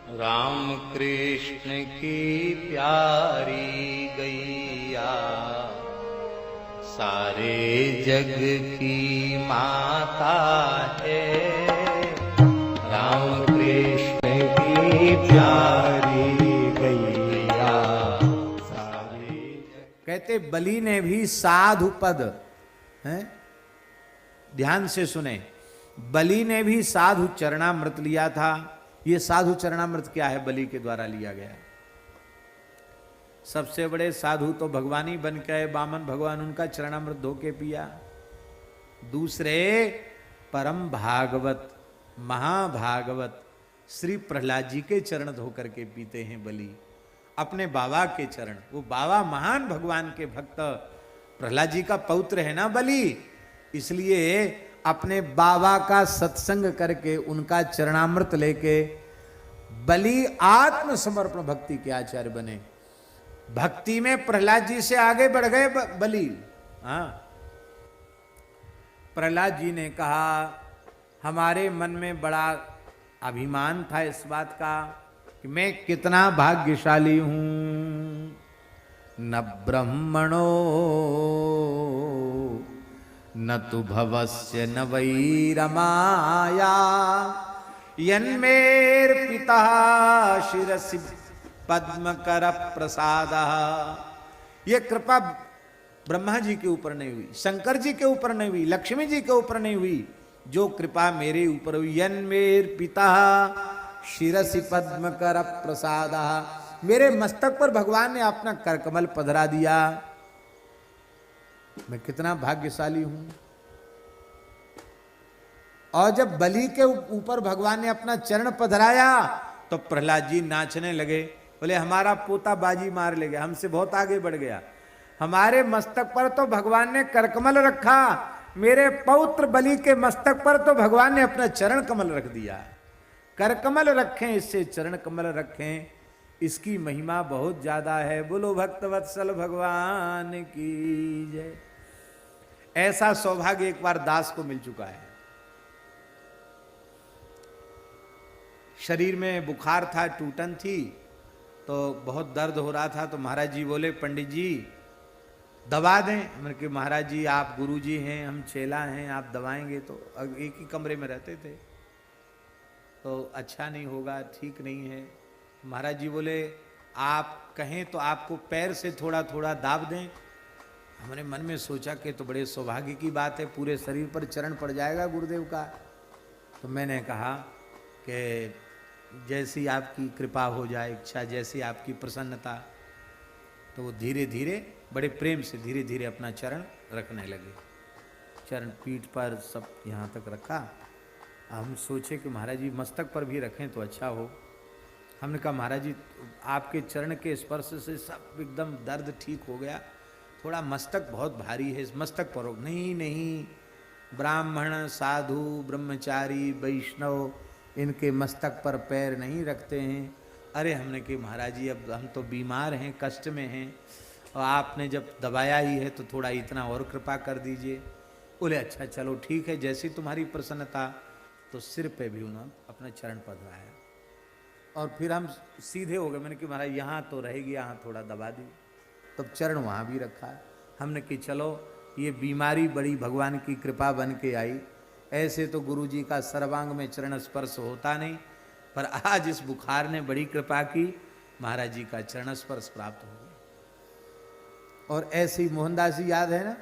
राम कृष्ण की प्यारी गैया सारे जग की माता है। राम कृष्ण की प्यारी गैया सारे जग। कहते बलि ने भी साधु पद है, ध्यान से सुने, बलि ने भी साधु चरणामृत लिया था। ये साधु चरणामृत क्या है? बलि के द्वारा लिया गया। सबसे बड़े साधु तो भगवान ही बन के आए, वामन भगवान, उनका चरणामृत धो के पिया। दूसरे परम भागवत महाभागवत श्री प्रहलाद जी के चरण धो करके पीते हैं बलि, अपने बाबा के चरण। वो बाबा महान भगवान के भक्त, प्रहलाद जी का पौत्र है ना बलि, इसलिए अपने बाबा का सत्संग करके उनका चरणामृत लेके बलि आत्मसमर्पण भक्ति के आचार्य बने। भक्ति में प्रहलाद जी से आगे बढ़ गए बलि। हाँ, प्रहलाद जी ने कहा, हमारे मन में बड़ा अभिमान था इस बात का कि मैं कितना भाग्यशाली हूं। न ब्रह्मणो न तु भवस्य न वैरमाया यन्मेर पिता शिरसि पद्मकर प्रसाद। ये कृपा ब्रह्मा जी के ऊपर नहीं हुई, शंकर जी के ऊपर नहीं हुई, लक्ष्मी जी के ऊपर नहीं हुई, जो कृपा मेरे ऊपर हुई। यन्मेर पिता शिरसि पद्मकर प्रसाद, मेरे मस्तक पर भगवान ने अपना करकमल पधरा दिया। मैं कितना भाग्यशाली हूं। और जब बलि के ऊपर भगवान ने अपना चरण पधराया तो प्रहलाद जी नाचने लगे, बोले हमारा पोता बाजी मार ले गया, हमसे बहुत आगे बढ़ गया। हमारे मस्तक पर तो भगवान ने करकमल रखा, मेरे पौत्र बलि के मस्तक पर तो भगवान ने अपना चरण कमल रख दिया। करकमल रखें, इससे चरण कमल रखें, इसकी महिमा बहुत ज्यादा है। बोलो भक्तवत्सल भगवान की जय। ऐसा सौभाग्य एक बार दास को मिल चुका है। शरीर में बुखार था, टूटन थी, तो बहुत दर्द हो रहा था। तो महाराज जी बोले, पंडित जी दवा दें। हमने कहा महाराज जी आप गुरु जी हैं, हम चेला हैं, आप दवाएंगे तो। एक ही कमरे में रहते थे, तो अच्छा नहीं होगा, ठीक नहीं है। महाराज जी बोले आप कहें तो आपको पैर से थोड़ा थोड़ा दाब दें। हमने मन में सोचा कि तो बड़े सौभाग्य की बात है, पूरे शरीर पर चरण पड़ जाएगा गुरुदेव का। तो मैंने कहा कि जैसी आपकी कृपा हो जाए, इच्छा जैसी आपकी प्रसन्नता। तो वो धीरे धीरे बड़े प्रेम से धीरे धीरे अपना चरण रखने लगे। चरण पीठ पर सब यहाँ तक रखा। हम सोचे कि महाराज जी मस्तक पर भी रखें तो अच्छा हो। हमने कहा महाराज जी आपके चरण के स्पर्श से सब एकदम दर्द ठीक हो गया, थोड़ा मस्तक बहुत भारी है, इस मस्तक पर हो। नहीं नहीं, ब्राह्मण साधु ब्रह्मचारी वैष्णव इनके मस्तक पर पैर नहीं रखते हैं। अरे हमने कहा महाराज जी अब हम तो बीमार हैं, कष्ट में हैं, और आपने जब दबाया ही है तो थोड़ा इतना और कृपा कर दीजिए। बोले अच्छा चलो ठीक है, जैसी तुम्हारी प्रसन्नता। तो सिर पे भी उन्होंने अपना चरण पधराया और फिर हम सीधे हो गए। मैंने कहा महाराज यहाँ तो रहेगी, यहाँ थोड़ा दबा दी। तब चरण वहाँ भी रखा। हमने कि चलो ये बीमारी बड़ी भगवान की कृपा बन के आई। ऐसे तो गुरु जी का सर्वांग में चरण स्पर्श होता नहीं, पर आज इस बुखार ने बड़ी कृपा की, महाराज जी का चरण स्पर्श प्राप्त हो गया। और ऐसे ही मोहनदास जी याद है ना,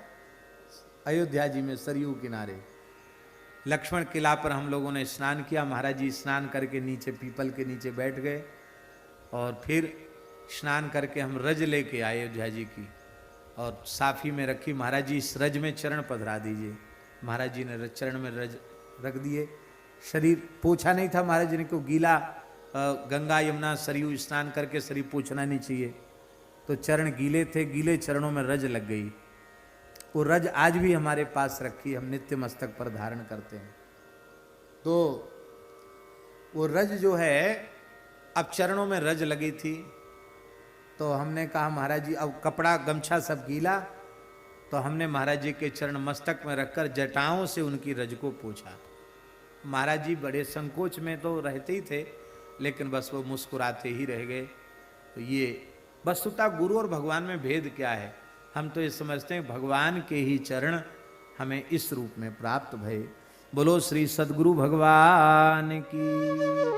अयोध्या जी में सरयू किनारे लक्ष्मण किला पर हम लोगों ने स्नान किया। महाराज जी स्नान करके नीचे पीपल के नीचे बैठ गए और फिर स्नान करके हम रज लेके आए अयोध्या जी की और साफी में रखी। महाराज जी इस रज में चरण पधरा दीजिए। महाराज जी ने चरण में रज रख दिए। शरीर पोछा नहीं था महाराज जी ने, को गीला गंगा यमुना सरयू स्नान करके शरीर पोछना नहीं चाहिए, तो चरण गीले थे, गीले चरणों में रज लग गई। वो रज आज भी हमारे पास रखी, हम नित्य मस्तक पर धारण करते हैं। तो वो रज जो है, अब चरणों में रज लगी थी, तो हमने कहा महाराज जी अब कपड़ा गमछा सब गीला, तो हमने महाराज जी के चरण मस्तक में रखकर जटाओं से उनकी रज को पूछा। महाराज जी बड़े संकोच में तो रहते ही थे, लेकिन बस वो मुस्कुराते ही रह गए। तो ये वस्तुतः गुरु और भगवान में भेद क्या है? हम तो ये समझते हैं भगवान के ही चरण हमें इस रूप में प्राप्त भये। बोलो श्री सद्गुरु भगवान की।